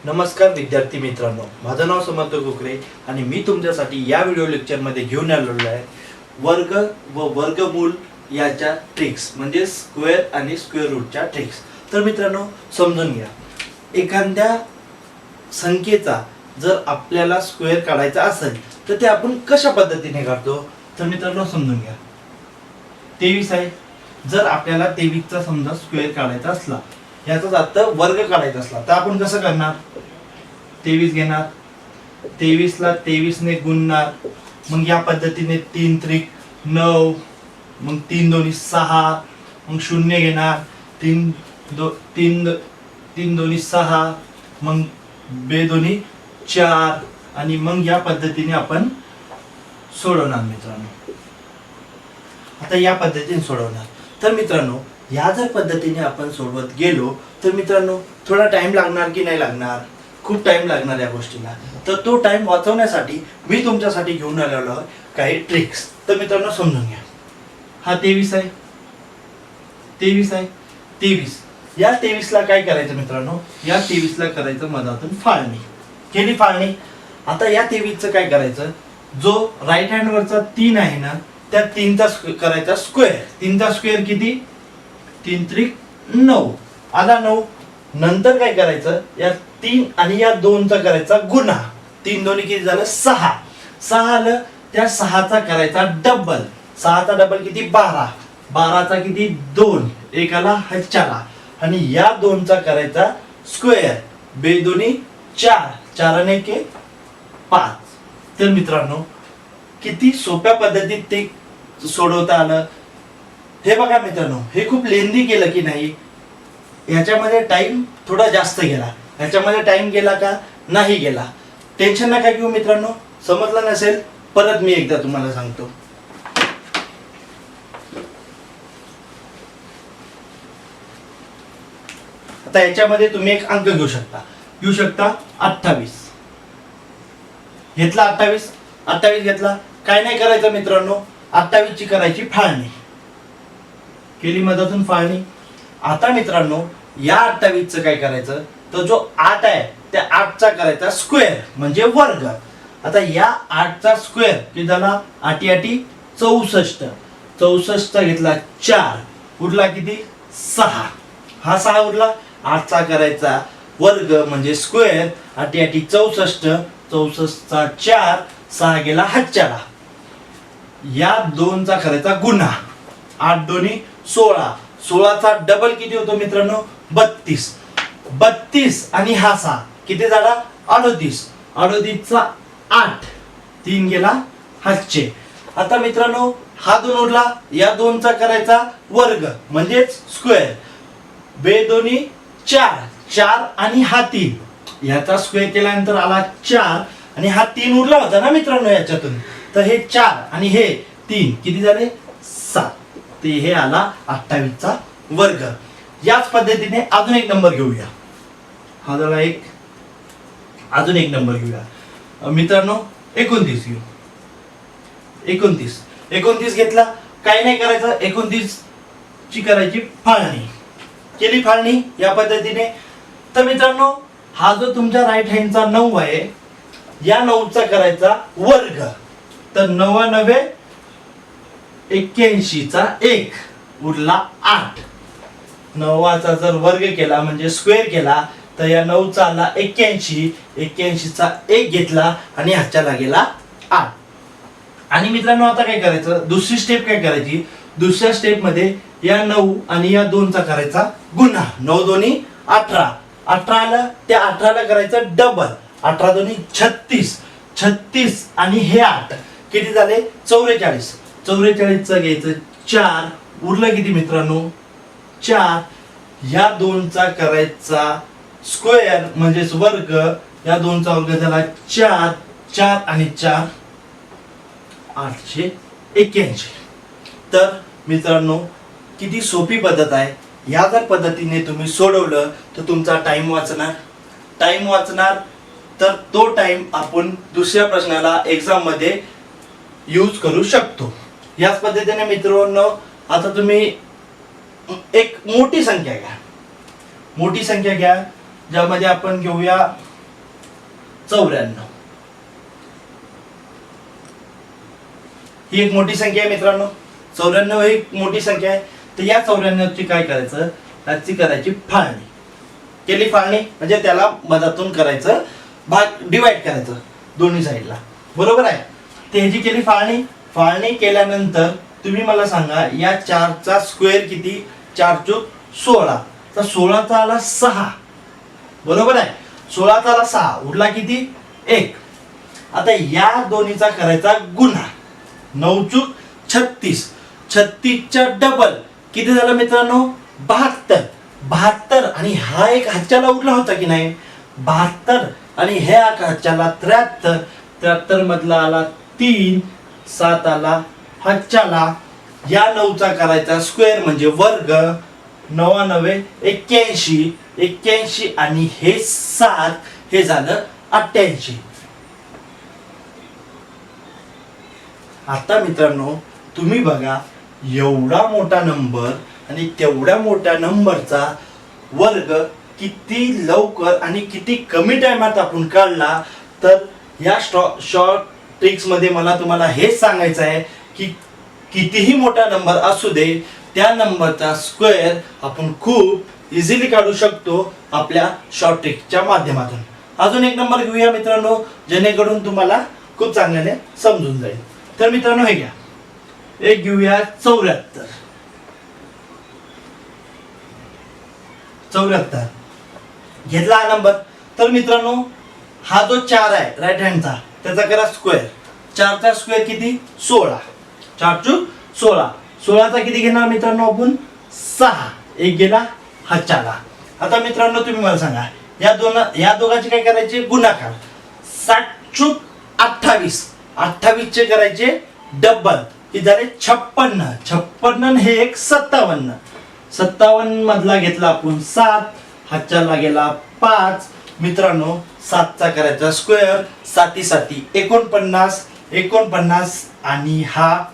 नमस्कार विद्यार्थी मित्रांनो, माझं नाव समर्थ गोखरे आणि मी तुमच्यासाठी या व्हिडिओ लेक्चरमध्ये घेऊन आलेलो आहे वर्ग व वर्गमूल याच्या ट्रिक्स, म्हणजे स्क्वेअर आणि स्क्वेअर रूटच्या ट्रिक्स. तर मित्रांनो समजून घ्या, एखाद्या संख्येचा जर आपल्याला स्क्वेअर काढायचा असेल तर ते आपण कशा पद्धतीने काढतो. तर मित्रांनो समजून घ्या, 23 आहे. जर आपल्याला 23 चा समजा स्क्वेअर काढायचा असला, याचाच अर्थ वर्ग काढायचा असला, तर आपण कसं करणार. 23 घेणार, 23 ला 23 ने गुणणार, मग या पद्धतीने 3 त्रिक 9, मग 3 दोन्ही 6, मग 0 घेणार, 3 दोन्ही 6, मग बे दोन्ही 4, आणि मग या पद्धतीने आपण सोडवणार मित्रांनो. आता या पद्धतीने सोडवणार. तर मित्रांनो, या जर पद्धतीने आपण सोडवत गेलो तर मित्रांनो थोडा टाइम लागणार की नाही लागणार, खूप टाइम लागणार या गोष्टीला. तर तो टाइम वाचवण्यासाठी मी तुमच्यासाठी घेऊन आलेलो आहे काही ट्रिक्स. तर मित्रांनो समजून घ्या, हा 23 आहे, 23 आहे, 23. या 23 ला काय करायचं मित्रांनो, या 23 ला करायचं मधातून फाळणी. केली फाळणी. आता या 23 चं काय करायचं, जो राईट हँड वरचा 3 आहे ना, त्या 3 चा करायचा स्क्वेअर. 3 चा स्क्वेअर किती, 3 त्रिक 9, आला 9. नंतर काय करायचं, या 3 आणि या 2 चा करायचा गुणा. 3 दोन्ही किती झालं 6, 6 आलं. त्या 6 चा करायचा डबल. 6 चा डबल किती 12, 12 चा किती 2, एकाला हच्चाला, आणि या 2 चा करायचा स्क्वेअर. बे दोन्ही 4, 4 ने के 5. तर मित्रांनो किती सोप्या पद्धतीत ते सोडवता आलं. हे बघा मित्रांनो, हे खूप लेंदी केलं की नाही, याच्यामध्ये टाइम थोडा जास्त गेला. याच्यामध्ये टाइम गेला का, नाही गेला. टेन्शन नका घेऊ मित्रांनो. समजलं नसेल परत मी एकदा तुम्हाला सांगतो. आता याच्यामध्ये तुम्ही एक अंक घेऊ शकता 28 घेतला. 28 घेतला. काय नाही करायचं मित्रांनो, 28 ची करायची फाळणी. केली मधातून फाळणी. आता मित्रांनो या 28 चं काय करायचं, तर जो 8 आहे त्या 8 चा करायचा स्क्वेअर, म्हणजे वर्ग. आता या 8 चा स्क्वेअर किती झाला, 8 8 64. 64 चा घेतला 4, उरला किती 6. हा 6 उरला. 8 चा करायचा वर्ग म्हणजे स्क्वेअर, 8 8 64, 64 चा 4, 6 गेला हच्चाला. या 2 चा करायचा गुणा. 8 दोन्ही 16, 16 चा डबल किती होतो मित्रांनो 32. 32 आणि हा 6 किती झाला 38. 38 चा 8, 3 गेला हातचे. आता मित्रांनो हा 2 उरला. या 2 चा करायचा वर्ग म्हणजेच स्क्वेअर. बे दोन्ही 4, 4 आणि हा 3, याचा स्क्वेअर केल्यानंतर आला 4, आणि हा 3 उरला होता ना मित्रांनो याच्यातून. तर हे 4 आणि हे 3 किती झाले 7. ते हे आला 28 चा वर्ग. याच पद्धतीने अजून एक नंबर घेऊया. हा झाला एक. अजून एक नंबर घेऊया मित्रांनो, 29 घेऊ. 29 घेतला. काय नाही करायचं, 29 ची करायची फाळणी. केली फाळणी या पद्धतीने. तर मित्रांनो हा जो तुमच्या राईट हँडचा 9 आहे, या 9 चा करायचा वर्ग. तर 9 9 81 चा 1, उरला 8. 9 चा जर वर्ग केला म्हणजे स्क्वेअर केला, तर या 9 चा आला 81. 81 चा 1 घेतला आणि ह्याच्याला गेला 8. आणि मित्रांनो आता काय करायचं, दुसरी स्टेप काय करायची. दुसऱ्या स्टेप मध्ये या 9 आणि या 2 चा करायचा गुणा. 9 दोन्ही 18, 18 आलं. त्या 18 ला करायचं डबल. 18 दोन्ही 36, 36 आणि हे 8 किती झाले 44. 44 चं घ्यायचं 4, उरलं किती मित्रांनो 4. या 2 चा करायचा स्क्वेअर म्हणजेच वर्ग. या 2 चा वर्ग झाला 4, 4 आणि 4 881. तर मित्रांनो किती सोपी पद्धत आहे. या जर पद्धतीने तुम्ही सोडवलं तर तुमचा टाइम वाचणार. तर तो टाइम आपण दुसऱ्या प्रश्नाला एक्झाम मध्ये यूज करू शकतो. याच पद्धतीने मित्रांनो आता तुम्ही एक मोठी संख्या घ्या, ज्यामध्ये आपण घेऊया 94. ही एक मोठी संख्या आहे मित्रांनो. 94 ही एक मोठी संख्या आहे. तर या 94 ची काय करायचं, याची करायची फाळणी. केली फाळणी म्हणजे त्याला मधातून करायचं, भाग डिवाइड करायचं दोन्ही साईडला, बरोबर आहे. ते ह्याची केली फाळणी. फाळणी केल्यानंतर तुम्ही मला सांगा या 4चा स्क्वेअर किती. 4 चूक 16. तर 16चा आला 6, बरोबर आहे. 16चा आला 6, उरला किती 1. आता या दोन्हीचा करायचा गुन्हा. 9 चूक 36. 36च्या डबल किती झालं मित्रांनो 72. 72 आणि हा एक हातच्याला उरला होता की नाही 72 आणि ह्या हातच्याला 73. 73 मधला आला 3. 7 आला हातच्याला. या 9चा करायचा स्क्वेअर म्हणजे वर्ग. 9 9 81. 81 आणि हे 7 हे झालं 88. आता मित्रांनो तुम्ही बघा एवढा मोठा नंबर आणि तेवढ्या मोठ्या नंबरचा वर्ग किती लवकर आणि किती कमी टाइमात आपण काढला. तर या शॉर्ट ट्रिक्स मध्ये मला तुम्हाला हेच सांगायचं आहे की कितीही मोठा नंबर असू दे त्या नंबरचा स्क्वेअर आपण खूप इझिली काढू शकतो आपल्या शॉर्ट ट्रिक्सच्या माध्यमातून. अजून एक नंबर घेऊया मित्रांनो जेणेकरून तुम्हाला खूप चांगल्याने समजून जाईल. तर मित्रांनो हे घ्या, एक घेऊया 74. 74 घेतला हा नंबर. तर मित्रांनो हा जो 4 आहे राईट हँडचा त्याचा करा स्क्वेअर. 4चा स्क्वेअर किती 16. 4 चूक 16. 16चा किती घेणार मित्रांनो आपण 6. एक गेला हातच्याला. आता मित्रांनो तुम्ही मला सांगा या दोघांचे काय करायचे गुणाकार. 60 चूक 28. 28 चे करायचे डबल किती झाले 56. 56 हे एक 57. 57 मधला घेतला आपण 7. हातच्याला गेला 5. मित्रांनो 7चा करायचा स्क्वेअर. 7 7 49. 49 आणि हा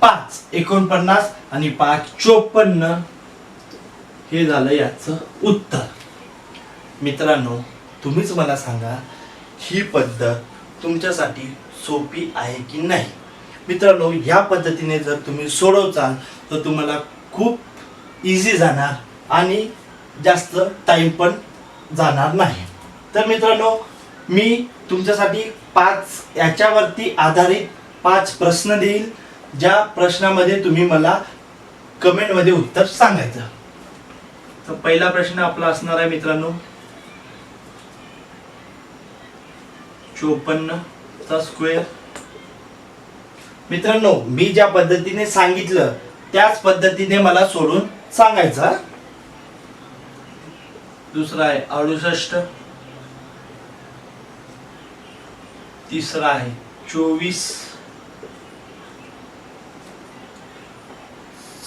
5. 49 आणि 5 54. हे झालं याचं उत्तर. मित्रांनो तुम्हीच मला सांगा ही पद्धत तुमच्यासाठी सोपी आहे की नाही. मित्रांनो या पद्धतीने जर तुम्ही सोडवचाल तर तुम्हाला खूप इझी जाणार आणि जास्त टाइम पण जाणार नाही. तर मित्रांनो मी तुमच्यासाठी 5 याच्यावरती आधारित 5 प्रश्न देईल ज्या प्रश्नामध्ये तुम्ही मला कमेंटमध्ये उत्तर सांगायचं. तर पहिला प्रश्न आपला असणार आहे मित्रांनो 54 चा स्क्वेअर. मित्रांनो मी ज्या पद्धतीने सांगितलं त्याच पद्धतीने मला सोडून सांगायचं. दुसरा आहे 68. तिसरा आहे 24.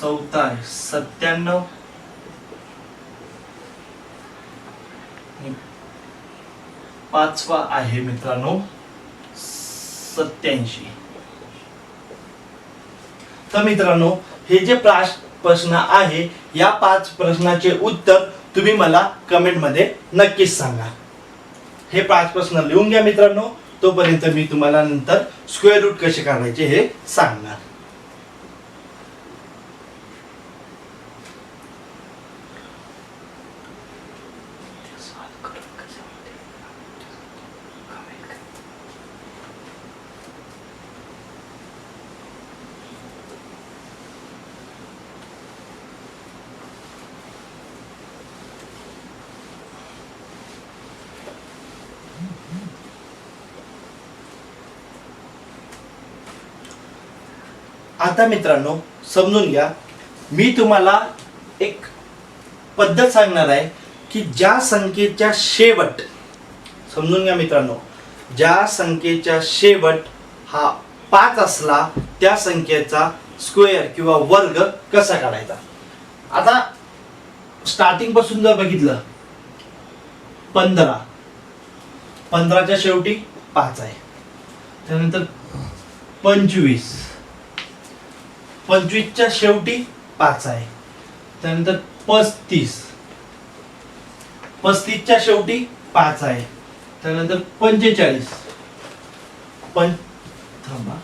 चौथा आहे 97. पाचवा आहे मित्रांनो 87. तर मित्रांनो हे जे प्रश्न आहे या 5 प्रश्नाचे उत्तर तुम्ही मला कमेंट मध्ये नक्कीच सांगा. हे 5 प्रश्न लिहून घ्या मित्रांनो. तोपर्यंत मी तुम्हाला नंतर स्क्वेअर रूट कसे काढायचे हे सांगणार. आता मित्रांनो समजून घ्या मी तुम्हाला एक पद्धत सांगणार आहे की ज्या संख्येच्या शेवट समजून घ्या मित्रांनो ज्या संख्येच्या शेवट हा 5 असला त्या संख्येचा स्क्वेअर किंवा वर्ग कसा काढायचा. आता स्टार्टिंग पासून जर बघितलं 15 च्या शेवटी 5 आहे. त्यानंतर 25 च्या शेवटी 5 आहे. त्यानंतर 35 च्या शेवटी 5 आहे. त्यानंतर 45 थांबा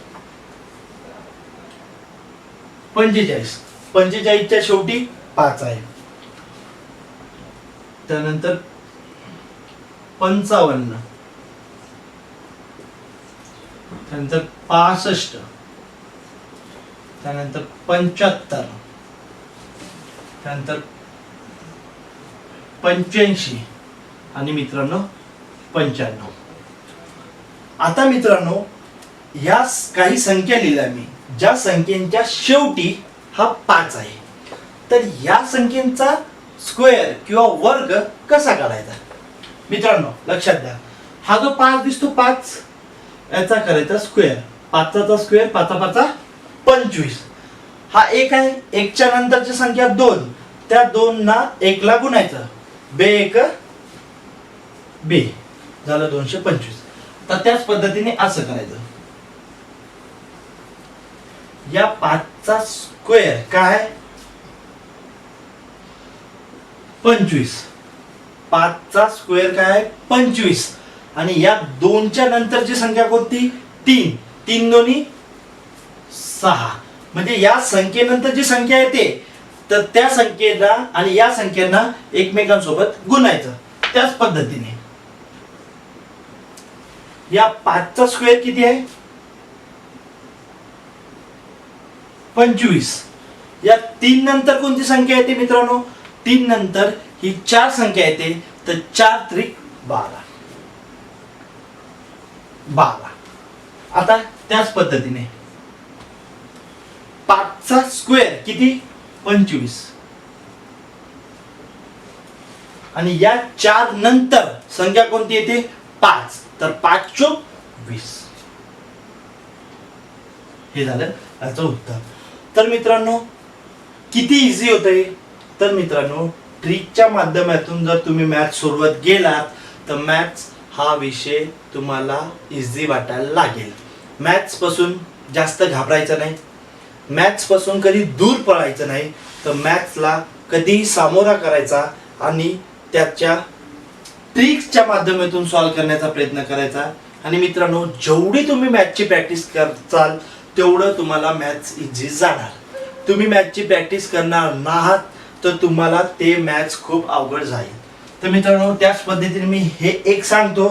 45 च्या शेवटी 5 आहे. त्यानंतर 55, त्यानंतर 65, त्यानंतर 75, त्यानंतर 85 आणि मित्रांनो 95. आता मित्रांनो या काही संख्या लिहिल्या मी, ज्या संख्येच्या शेवटी हा 5 आहे. तर या संख्येचा स्क्वेअर किंवा वर्ग कसा काढायचा मित्रांनो लक्षात द्या. हा जो 5 दिसतो 5 याचा करायचा स्क्वेअर. 5 चा स्क्वेअर 5 5 25. हा 1 आहे. 1 च्या नंतरची संख्या 2, त्या 2 ना 1 ला गुणायचं. बे 1 बे झालं 225. तर त्याच पद्धतीने असं करायचं. या 5 चा स्क्वेअर काय 25. 5 चा स्क्वेअर काय 25 आणि या 2 च्या नंतरची संख्या कोणती 3. 3 दोन्ही 6. म्हणजे या संख्येनंतर जी संख्या येते तर त्या संख्येला आणि या संख्यांना एकमेकांसोबत गुणायचं. त्याच पद्धतीने या 5 चा स्क्वेअर किती आहे 25. या 3 नंतर कोणती संख्या येते मित्रांनो 3 नंतर ही 4 संख्या येते. तर 4 त्रिक 12. आता त्याच पद्धतीने 5 चा स्क्वेअर किती 25 आणि या 4 नंतर संख्या कोणती येते 5. तर 5 चोक 20. हे झालं याचं उत्तर. तर मित्रांनो किती इझी होतंय. तर मित्रांनो ट्रिकच्या माध्यमातून जर तुम्ही मॅथ्स सोडवत गेलात तर मॅथ्स हा विषय तुम्हाला इझी वाटायला लागेल. मॅथ्स पासून जास्त घाबरायचं नाही. मॅथ्स पासून कधी दूर पळायचं नाही. तर मॅथ्सला कधीही सामोरा करायचा आणि त्याच्या ट्रिक्सच्या माध्यमातून सॉल्व्ह करण्याचा प्रयत्न करायचा. आणि मित्रांनो जेवढी तुम्ही मॅथ्सची प्रॅक्टिस करचाल तेवढं तुम्हाला मॅथ्स इझी जाणार. तुम्ही मॅथ्सची प्रॅक्टिस करणार नाहात तर तुम्हाला ते मॅथ्स खूप अवघड जाईल. तर मित्रांनो त्याच पद्धतीने मी हे एक सांगतो.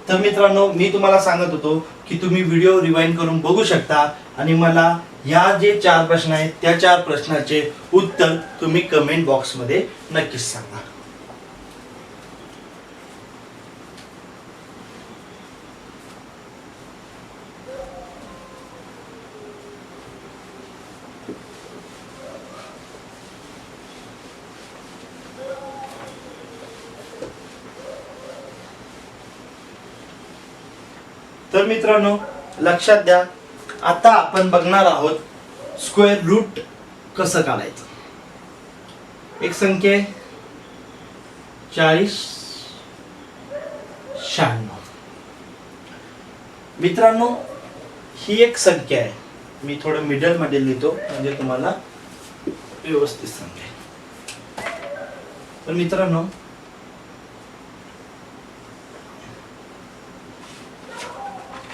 तर मित्रांनो मी तुम्हाला सांगत होतो की तुम्ही व्हिडिओ रिवाइंड करून बघू शकता आणि मला या जे 4 प्रश्न आहेत त्या 4 प्रश्नाचे उत्तर तुम्ही कमेंट बॉक्स मध्ये नक्कीच सांगा. तर मित्रांनो लक्षात द्या. आता आपण बघणार आहोत स्क्वेअर रूट कसं काढायचं. एक संख्या आहे 40 96. मित्रांनो ही एक संख्या आहे. मी थोडं मिडल मध्ये लिहितो म्हणजे तुम्हाला व्यवस्थित समजेल. तर मित्रांनो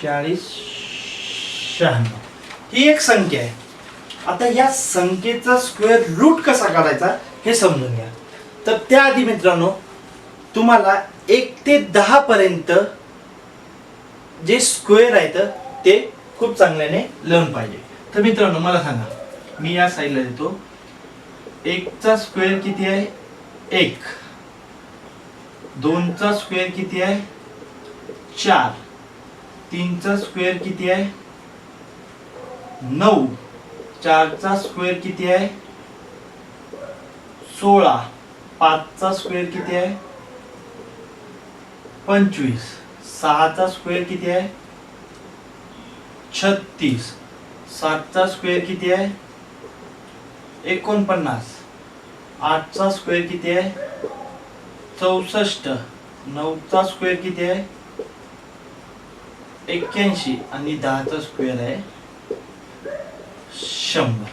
40 96 ही एक संख्या आहे. आता या संख्येचा स्क्वेअर रूट कसा काढायचा हे समजून घ्या. तर त्याआधी मित्रांनो तुम्हाला 1 ते 10 पर्यंत जे स्क्वेअर आहेत ते खूप चांगल्याने लिहून पाहिजे. तर मित्रांनो मला सांगा मी या साईडला देतो. 1 चा स्क्वेअर किती आहे 1. 2 चा स्क्वेअर किती आहे 4. 3 चा स्क्वेअर किती आहे 9. 4 चा स्क्वेअर किती आहे 16. 5 चा स्क्वेअर किती आहे 25. 6 चा स्क्वेअर किती आहे 36. 7 चा स्क्वेअर किती आहे 49. 8 चा स्क्वेअर किती आहे 64. 9 चा स्क्वेअर किती आहे 81 आणि 10 चा स्क्वेअर आहे 100.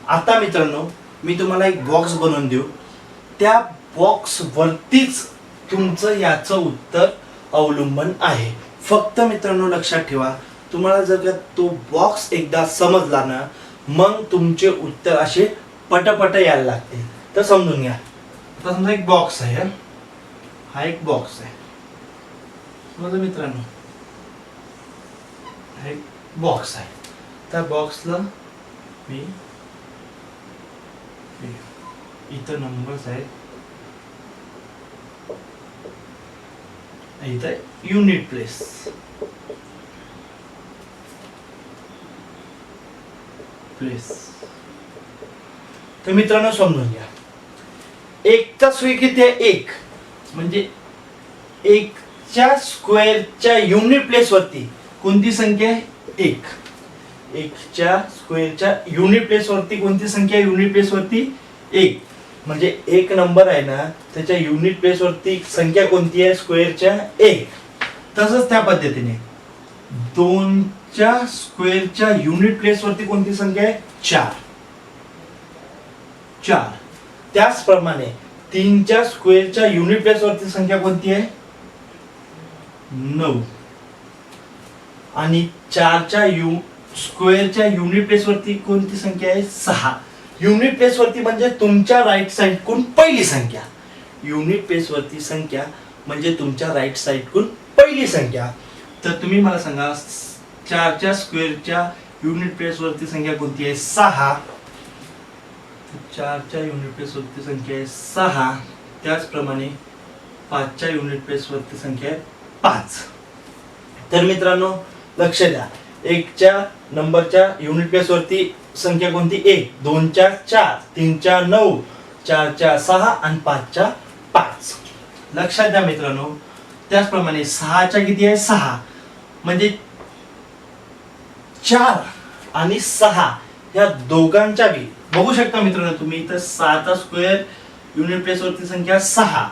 आता मित्रांनो मी तुम्हाला एक बॉक्स बनवून देऊ. त्या बॉक्स वरतीच तुमचं याचं उत्तर अवलंबन आहे. फक्त मित्रांनो लक्षात ठेवा, तुम्हाला जर का तो बॉक्स एकदा समजला ना, मग तुमचे उत्तर असे पटपट यायला लागते. तर समजून घ्या. आता समजा एक बॉक्स आहे, हा एक बॉक्स आहे समजा मित्रांनो, हा एक बॉक्स आहे. त्या बॉक्सला मी इथं नंबर्स आहेत, इथं युनिट प्लेस. तर मित्रांनो समजून घ्या, एकचा स्क्वेअर किती आहे? एक. म्हणजे एकच्या स्क्वेअरच्या युनिट प्लेस वरती कोणती संख्या आहे? एक. एकच्या स्क्वेअरच्या युनिट प्लेस वरती कोणती संख्या आहे? युनिट प्लेस वरती एक. म्हणजे एक नंबर आहे ना, त्याच्या युनिट प्लेस वरती संख्या कोणती आहे? स्क्वेअरच्या एक. तसंच त्या पद्धतीने दोनच्या स्क्वेअरच्या युनिट प्लेस वरती कोणती संख्या आहे? चार. चार. त्याचप्रमाणे तीनच्या स्क्वेअरच्या युनिट प्लेस वरती संख्या कोणती आहे? 9. आणि चारच्या स्क्वेअरच्या युनिट प्लेस वरती कोणती संख्या आहे? 6. युनिट प्लेस वरती म्हणजे तुमच्या राईट साइडकडून पहिली संख्या. युनिट प्लेस वरती संख्या म्हणजे तुमच्या राईट साइडकडून पहिली संख्या. तर तुम्ही मला सांगा, चारच्या स्क्वेअरच्या युनिट प्लेस वरती संख्या कोणती आहे? 6. चारच्या युनिट प्लेस वरती संख्या आहे 6. त्याचप्रमाणे पाचच्या युनिट प्लेस वरती संख्या आहे 5. तर मित्रांनो लक्ष द्या, एकच्या नंबरच्या युनिट प्लेस वरती संख्या कोणती? 1. दोनच्या 4, तीनच्या 9, चारच्या 6 आणि पाचच्या 5. लक्षात द्या मित्रांनो. त्याचप्रमाणे 6च्या किती आहे? 6. म्हणजे 4 आणि 6 या दोघांच्या बी बघू शकता मित्रांनो तुम्ही इथं 6चा स्क्वेअर युनिट प्लेस वरती संख्या 6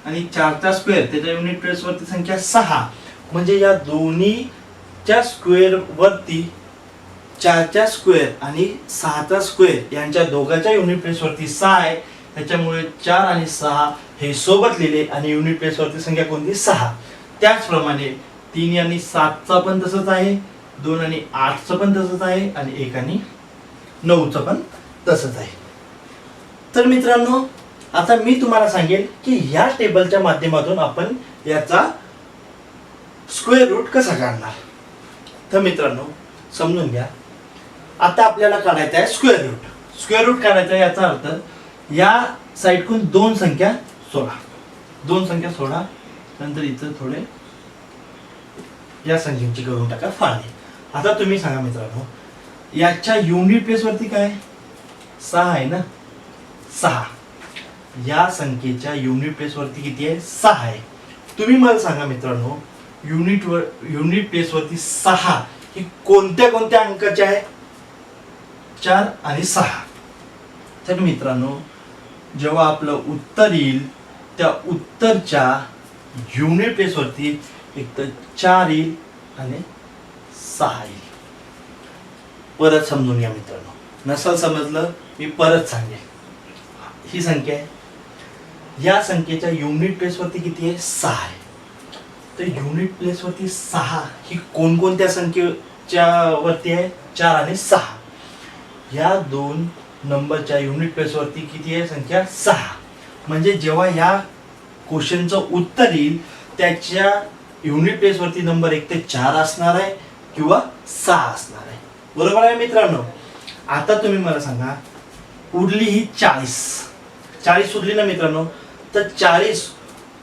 आणि 4चा स्क्वेअर त्याच्या युनिट प्लेस वरती संख्या 6. म्हणजे या दोन्हीच्या स्क्वेअर वरती 4चा स्क्वेअर आणि 6चा स्क्वेअर यांच्या दोघांच्या युनिट प्लेस वरती 6 आहे. त्याच्यामुळे 4 आणि 6 हे सोबत लिहिले आणि युनिट प्लेस वरती संख्या कोणती? 6. त्याचप्रमाणे 3 आणि 7चा पण तसंच आहे, 2 आणि 8चं पण तसंच आहे आणि 1 आणि 9चं पण तसंच आहे. तर मित्रांनो आता मी तुम्हाला सांगेल की या टेबलच्या माध्यमातून आपण याचा स्क्वेअर रूट कसा काढणार. तर मित्रांनो समजून घ्या, आता आपल्याला काढायचा आहे स्क्वेअर रूट. स्क्वेअर रूट काढायचा आहे याचा अर्थ या साइडकडून दोन संख्या सोडा. दोन संख्या सोडा, नंतर इथं थोडे या संख्येची करून टाका फाळणी. आता तुम्ही सांगा मित्रांनो, याच्या युनिट प्लेस वरती काय? 6 आहे ना. 6. या संख्येच्या युनिट प्लेस वरती किती आहे? 6 आहे. तुम्ही मला सांगा मित्रांनो, युनिट प्लेस वरती 6 ही कोणत्या कोणत्या अंकाची आहे? 4 आणि 6. तर मित्रांनो जेव्हा आपलं उत्तर येईल त्या उत्तरच्या युनिट प्लेस वरती एक तर 4 येईल आणि 6 येईल. परत समजून घ्या मित्रांनो, नसल समजलं मी परत सांगेन. ही संख्या आहे, या संख्येच्या युनिट प्लेस वरती किती आहे? 6 आहे. तर युनिट प्लेस वरती 6 ही कोणकोणत्या संख्येच्या वरती आहे? 4 आणि 6. या दोन नंबरच्या युनिट प्लेस वरती किती आहे संख्या? 6. म्हणजे जेव्हा या क्वेश्चनचं उत्तर येईल त्याच्या युनिट प्लेस वरती नंबर एक ते 4 असणार आहे किंवा 6 असणार आहे. बरोबर आहे मित्रांनो. आता तुम्ही मला सांगा, उरली ही 40 उरली ना मित्रांनो. तर 40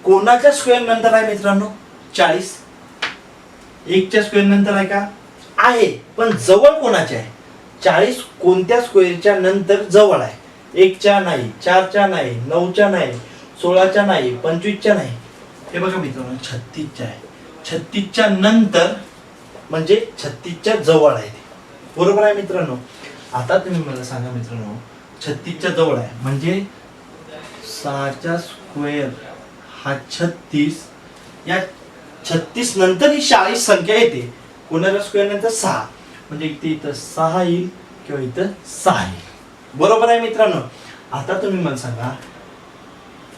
कोणाच्या स्क्वेअर नंतर आहे मित्रांनो? 40 एकच्या स्क्वेअर नंतर आहे का? आहे, पण जवळ कोणाच्या आहे? 40 कोणत्या स्क्वेअरच्या नंतर जवळ आहे? 1च्या नाही, 4च्या नाही, 9च्या नाही, 16च्या नाही, 25च्या नाही. हे बघा मित्रांनो 36च्या आहे. 36च्या नंतर म्हणजे 36च्या जवळ आहे. बरोबर आहे मित्रांनो. आता तुम्ही मला सांगा मित्रांनो, 36च्या जवळ आहे म्हणजे 6चा स्क्वेअर हा 36. या 36 नंतर ही 40 संख्या येते. कोणाच्या स्क्वेअर नंतर? 6. म्हणजे इथं 6 येईल किंवा इथं 6 येईल. बरोबर आहे मित्रांनो. आता तुम्ही मला सांगा,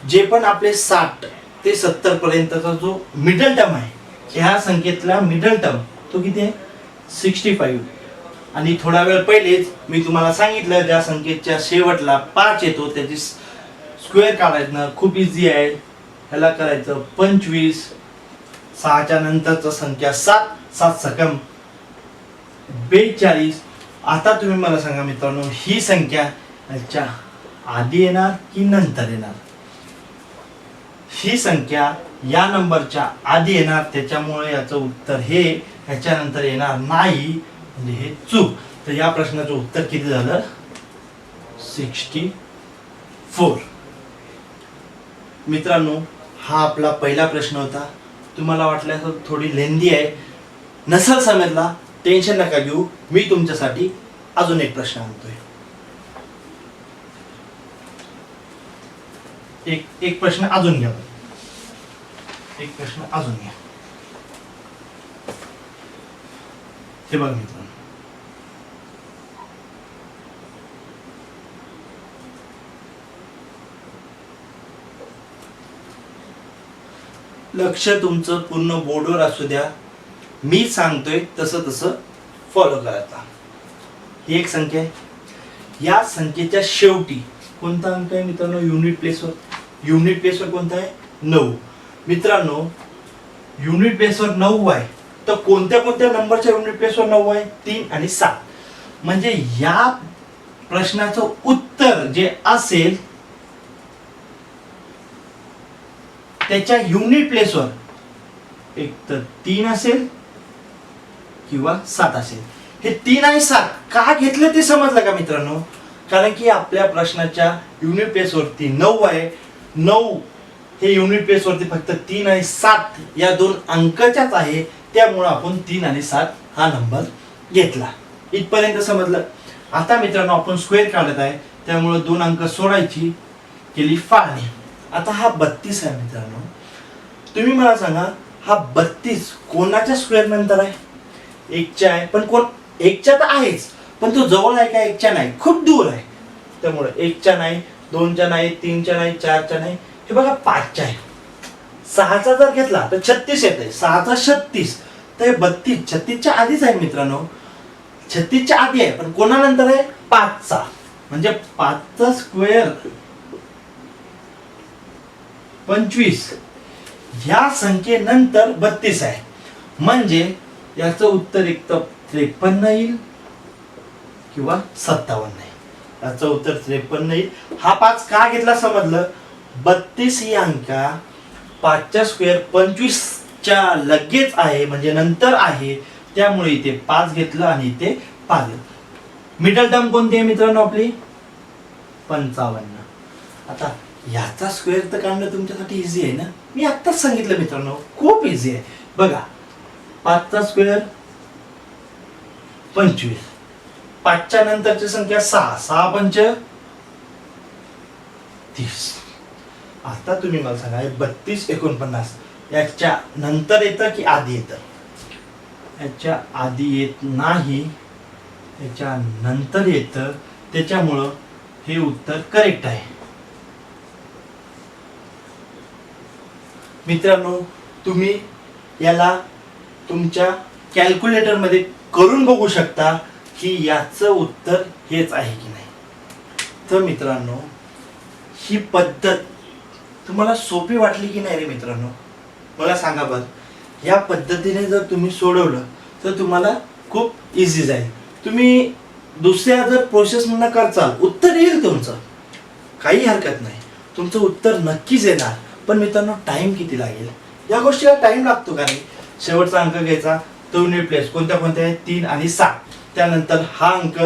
जे पण आपले 60 ते 70 पर्यंतचा जो मिडल टर्म आहे, ह्या संख्येतला मिडल टर्म तो किती आहे? 65. आणि थोडा वेळ पहिलेच मी तुम्हाला सांगितलं ज्या संख्येच्या शेवटला 5 येतो त्याची स्क्वेअर काढायचं खूप इझी आहे. ह्याला करायचं 25, 6च्या नंतरचा संख्या 7, 7 सकम 42. आता तुम्ही मला सांगा मित्रांनो, ही संख्या ह्याच्या आधी येणार की नंतर येणार? ही संख्या या नंबरच्या आधी येणार, त्याच्यामुळे याचं उत्तर हे ह्याच्यानंतर येणार नाही, म्हणजे हे चूक. तर या प्रश्नाचं उत्तर किती झालं? 64. मित्रांनो, हा आपला पहिला प्रश्न होता. तुम्हाला वाटलं असं थोडी लेंदी आहे, नसेल समजला टेन्शन नका घेऊ, मी तुमच्यासाठी अजून एक प्रश्न आणतोय. एक प्रश्न अजून घ्या. एक प्रश्न अजून घ्या. हे बघा मित्रांनो, लक्ष तुमचं पूर्ण बोर्डवर असू द्या. मी सांगतोय तसं तसं फॉलो करायचा. ही एक संख्या आहे. या संख्येच्या शेवटी कोणता अंक आहे मित्रांनो? युनिट प्लेसवर. युनिट प्लेसवर कोणता आहे? 9. मित्रांनो, युनिट प्लेसवर 9 आहे, तर कोणत्या कोणत्या नंबरच्या युनिट प्लेसवर 9 आहे? 3 आणि 7. म्हणजे या प्रश्नाचं उत्तर जे असेल त्याच्या युनिट प्लेसवर एक तर 3 असेल किंवा 7 असेल. हे 3 आणि 7 का घेतलं ते समजलं का मित्रांनो? कारण की आपल्या प्रश्नाच्या युनिट प्लेसवरती 9 आहे. 9 हे युनिट प्लेसवरती फक्त 3 आणि 7 या दोन अंकाच्याच आहे, त्यामुळे आपण 3 आणि 7 हा नंबर घेतला. इथपर्यंत समजलं. आता मित्रांनो, आपण स्क्वेअर काढत आहे, त्यामुळे 2 अंक सोडायची, केली फाळणी. आता हा 32 आहे मित्रांनो. तुम्ही मला सांगा, हा 32 कोणाच्या स्क्वेअर नंतर आहे? 1च्या आहे. पण कोण? 1च्या तर आहेच, पण तो जवळ आहे का? 1च्या नाही, खूप दूर आहे. त्यामुळे 1च्या नाही, 2च्या नाही, 3च्या नाही, 4च्या नाही. हे बघा 5च्या आहे. 6चा जर घेतला तर 36 येते. 6चा 36, तर हे 32 36च्या आधीच आहे मित्रांनो. 36च्या आधी आहे, पण कोणानंतर आहे? 5चा. म्हणजे 5चा स्क्वेअर 25, ह्या संख्येनंतर 32 आहे. म्हणजे याचं उत्तर एक तर 53 येईल किंवा 57 येईल. याचं उत्तर 53 येईल. हा 5 का घेतला समजलं? 32 ही अंका 5च्या स्क्वेअर 25च्या लगेच आहे, म्हणजे नंतर आहे, त्यामुळे इथे 5 घेतलं आणि इथे 5 घेतलं. मिडल टर्म कोणती आहे मित्रांनो? आपली 55. आता याचा स्क्वेअर तर काढणं तुमच्यासाठी इझी आहे ना. मी आत्ताच सांगितलं मित्रांनो, खूप इझी आहे. बघा, 5चा स्क्वेअर 25, 5च्या नंतरची संख्या 6, 6 पंच 30. आता तुम्ही मला सांगा, 32 49 याच्या नंतर येतं की आधी येतं? याच्या आधी येत नाही, याच्या नंतर येतं, त्याच्यामुळं हे उत्तर करेक्ट आहे. मित्रांनो, तुम्ही याला तुमच्या कॅल्क्युलेटर मध्ये करून बघू शकता की याचं उत्तर हेच आहे की नाही. तर मित्रांनो, ही पद्धत तुम्हाला सोपी वाटली की नाही रे मित्रांनो? मला सांगा बरं. या पद्धतीने जर तुम्ही सोडवलं तर तुम्हाला खूप इझी जाईल. तुम्ही दुसऱ्या जर प्रोसेस म्हणून करचाल, उत्तर येईल तुमचं, काही हरकत नाही, तुमचं उत्तर नक्कीच येणार. पण मित्रांनो, टाइम किती लागेल? या गोष्टीला टाइम लागतो का नाही? शेवटचा अंक घ्यायचा, तो युनिट प्लेस कोणत्या कोणत्या आहे? 3 आणि 7. त्यानंतर हा अंक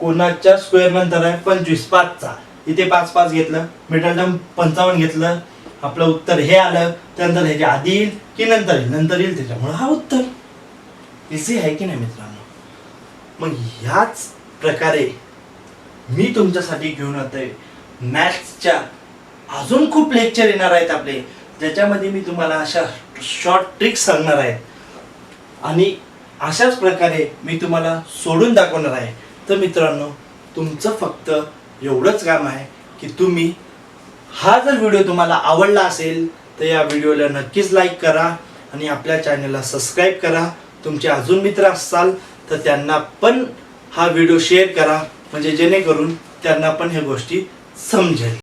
कोणाच्या स्क्वेअर नंतर आहे? 25, 5चा. इथे 5 5 घेतलं, मिडल टर्म 55 घेतलं, आपलं उत्तर हे आलं. त्यानंतर ह्याच्या आधी येईल की नंतर येईल? नंतर येईल, त्याच्यामुळे हा उत्तर इझी आहे की नाही मित्रांनो? मग ह्याच प्रकारे मी तुमच्यासाठी घेऊन येतोय मॅथ्सच्या अजून खूप लेक्चर येणार आहेत आपले, ज्याच्यामध्ये मी तुम्हाला अशा शॉर्ट ट्रिक्स सांगणार आहे आणि अशाच प्रकारे मी तुम्हाला सोडून दाखवणार आहे. तर मित्रांनो, तुमचं फक्त एवढंच काम आहे की तुम्ही हा जर व्हिडिओ तुम्हाला आवडला असेल तर या व्हिडिओला नक्कीच लाईक करा आणि आपल्या चॅनलला सबस्क्राईब करा. तुमचे अजून मित्र असाल तर त्यांना पण हा व्हिडिओ शेअर करा, म्हणजे जेणेकरून त्यांना पण ह्या गोष्टी समजेल.